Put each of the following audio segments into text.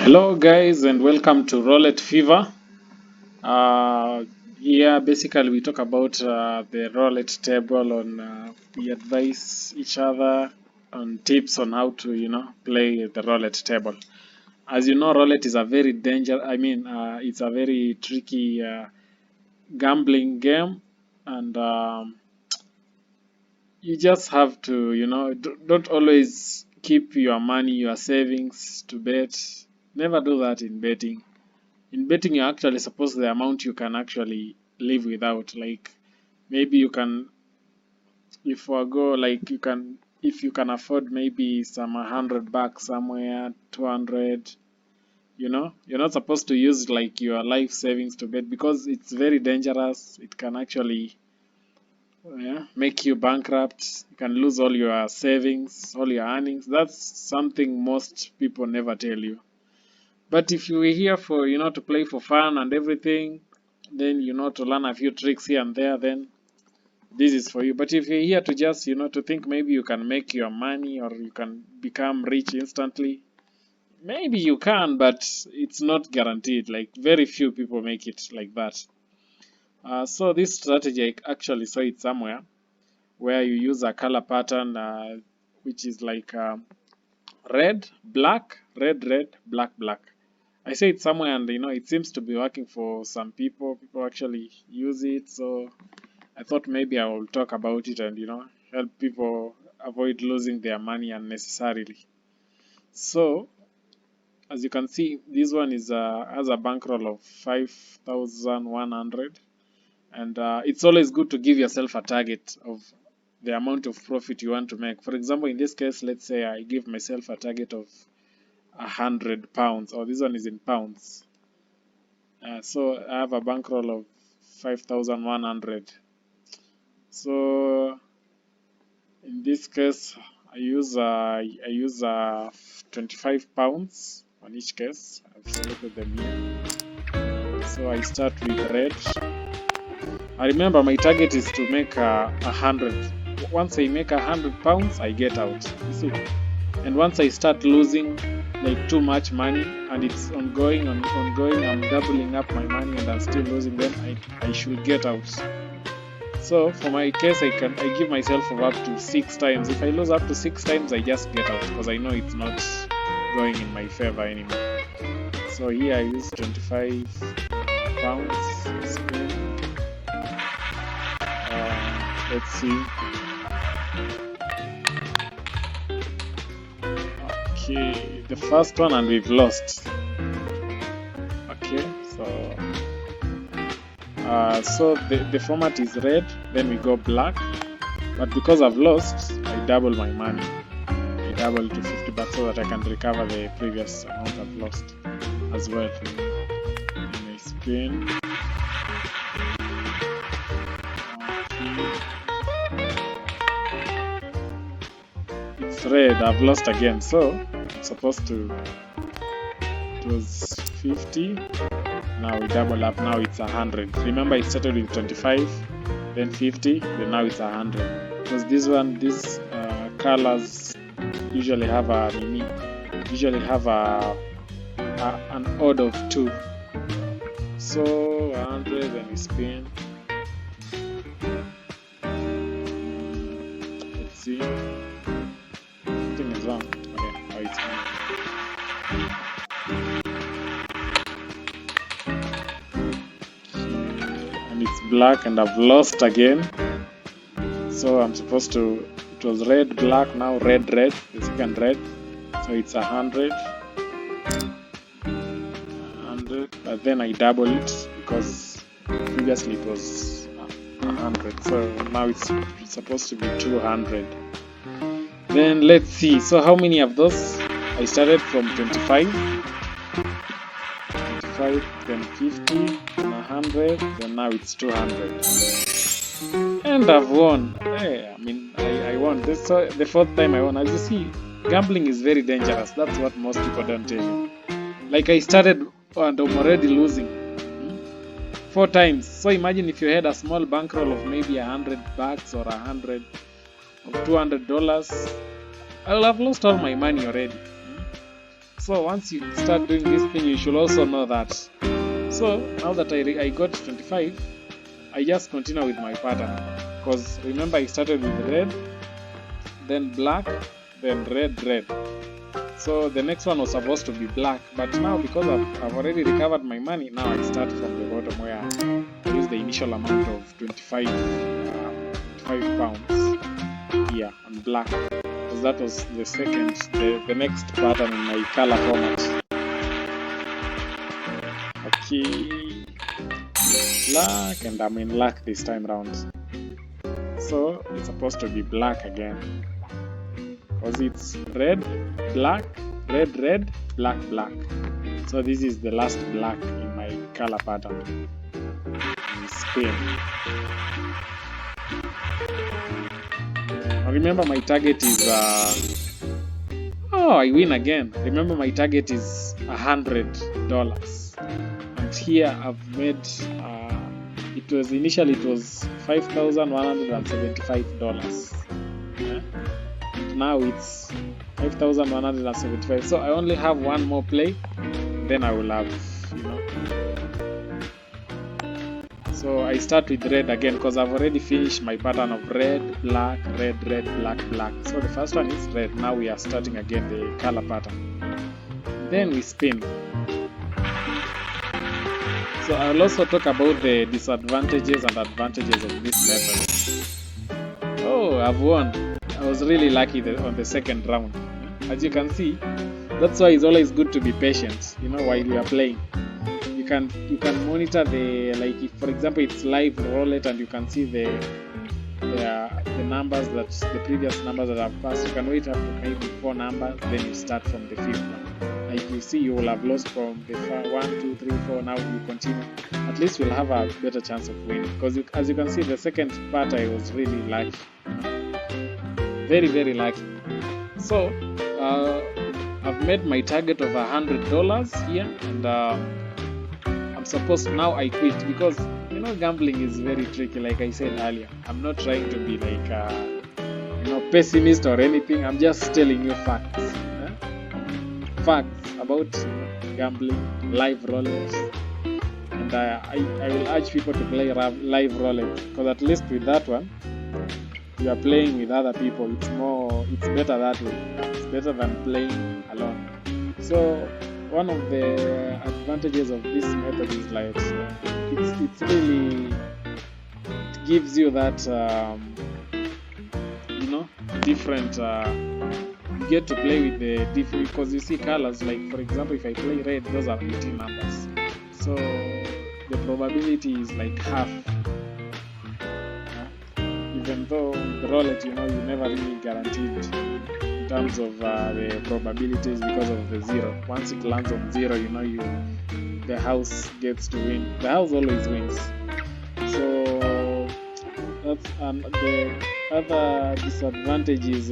Hello guys and welcome to Roulette Fever. Here basically we talk about the roulette table on we advise each other on tips on how to play the roulette table. As you know, roulette is a very it's a very tricky gambling game, and you just have to don't always keep your money, your savings to bet. Never do that in betting. In betting, you're actually supposed the amount you can actually live without. Like maybe you can, if you go like you can, if you can afford maybe some $100 somewhere, 200. You're not supposed to use like your life savings to bet because it's very dangerous. It can actually make you bankrupt. You can lose all your savings, all your earnings. That's something most people never tell you. But if you were here for, to play for fun and everything, then, to learn a few tricks here and there, then this is for you. But if you're here to just, to think maybe you can make your money or you can become rich instantly, maybe you can, but it's not guaranteed. Like very few people make it like that. So this strategy, I actually saw it somewhere where you use a color pattern, which is like red, black, red, black, black. I say it somewhere, and it seems to be working for some people. People actually use it, so I thought maybe I will talk about it and help people avoid losing their money unnecessarily. So as you can see, this one is has a bankroll of 5,100, and it's always good to give yourself a target of the amount of profit you want to make. For example, in this case, let's say I give myself a target of £100, or this one is in pounds. So I have a bankroll of 5,100. So in this case, I use 25 pounds on each case. I've selected them here. So I start with red. I remember my target is to make 100. Once I make £100, I get out. You see, and once I start losing like too much money and it's ongoing, I'm doubling up my money and I'm still losing, then I should get out. So for my case, I give myself up to 6 times. If I lose up to 6 times, I just get out because I know it's not going in my favor anymore. So here I use 25 pounds spin. Let's see. Okay, the first one, and we've lost. Okay, so the format is red, then we go black, but because I've lost, I double my money. I double to $50 so that I can recover the previous amount I've lost as well. In my spin. It's red, I've lost again, so I'm supposed to, it was 50. Now we double up, now it's 100. Remember, it started with 25, then 50, then now it's 100. Because these colors usually have an odd of 2. So 100, then we spin. Let's see. Something is wrong. Okay, now it's fine. It's black and I've lost again, so I'm supposed to, it was red, black, now red, the second red, so it's 100, but then I double it because previously it was 100, so now it's supposed to be 200. Then let's see, so how many of those? I started from 25, then 50, then 100, then now it's 200, and I've won. Hey, I won. This the 4th time I won. As you see, gambling is very dangerous. That's what most people don't tell you. Like I started and I'm already losing 4 times. So imagine if you had a small bankroll of maybe $100 or $200, I'll have lost all my money already. So once you start doing this thing, you should also know that. So now that I got 25, I just continue with my pattern, because remember I started with red, then black, then red, red. So the next one was supposed to be black, but now because I've already recovered my money, now I start from the bottom where I use the initial amount of 25 pounds here on black, because that was the next pattern in my color format. Okay, black, and I'm in luck this time round. So it's supposed to be black again, because it's red, black, red, red, black, black. So this is the last black in my color pattern. Spin. Now remember my target is I win again. Remember my target is $100, and here I've made initially it was $5,175. Now it's 5,175. So I only have one more play, then I will have, So I start with red again, because I've already finished my pattern of red, black, red, red, black, black. So the first one is red. Now we are starting again the color pattern. Then we spin. So I'll also talk about the disadvantages and advantages of this method. Oh, I've won. I was really lucky on the second round. As you can see, that's why it's always good to be patient, while you are playing. You can monitor like if for example it's live roulette and you can see the numbers, the previous numbers that have passed. You can wait up to maybe 4 numbers, then you start from the 5th one. Like you see, you will have lost from the 1, 2, 3, 4. Now you continue. At least you'll have a better chance of winning, because as you can see, the second part I was really lucky, very, very lucky. So I've made my target of $100 here, and I'm supposed now I quit, because gambling is very tricky. Like I said earlier, I'm not trying to be like pessimist or anything. I'm just telling you facts. Facts about gambling, live roulette, and I will urge people to play live roulette, because at least with that one you are playing with other people. It's better that way. It's better than playing alone. So one of the advantages of this method is like it's really, it gives you that different you get to play with the different, because you see colors. Like for example, if I play red, those are 18 numbers, so the probability is like half. Even though the roulette, you never really guaranteed in terms of the probabilities, because of the 0. Once it lands on 0, the house gets to win. The house always wins. So that's the other disadvantage is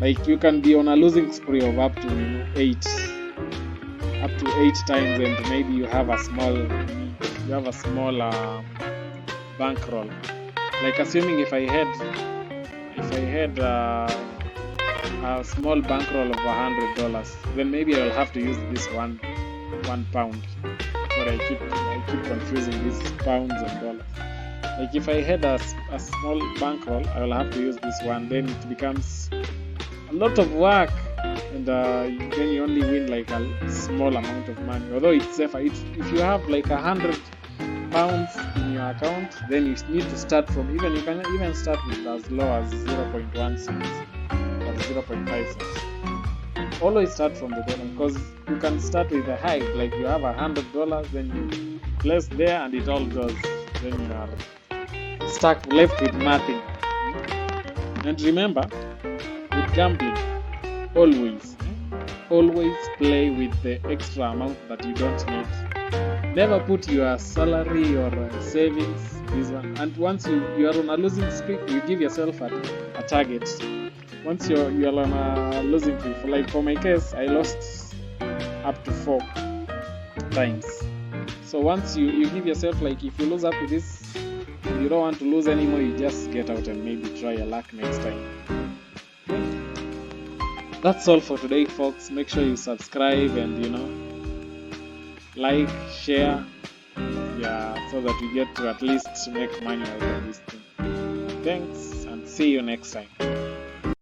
like you can be on a losing spree of up to 8 times, and maybe you have a small bankroll. Like assuming if I had a small bankroll of $100, then maybe I'll have to use this one pound. Sorry, I keep confusing these pounds and dollars. Like if I had a small bankroll, I will have to use this one. Then it becomes a lot of work, and then you only win like a small amount of money. Although it's safer, if you have like 100 pounds in your account, then you need to start from you can even start with as low as 0.1 cents or 0.5 cents. Always start from the bottom, because you can start with a high, like you have $100, then you place there and it all goes, then you are left with nothing. And remember, with gambling, always play with the extra amount that you don't need. Never put your salary or savings this one. And once you are on a losing streak, you give yourself a target. Once you are on a losing streak, like for my case, I lost up to 4 times. So once you give yourself, like if you lose up to this, you don't want to lose anymore, you just get out and maybe try your luck next time. That's all for today, folks. Make sure you subscribe and like, share, yeah, so that we get to at least make money out of this thing. Thanks, and see you next time.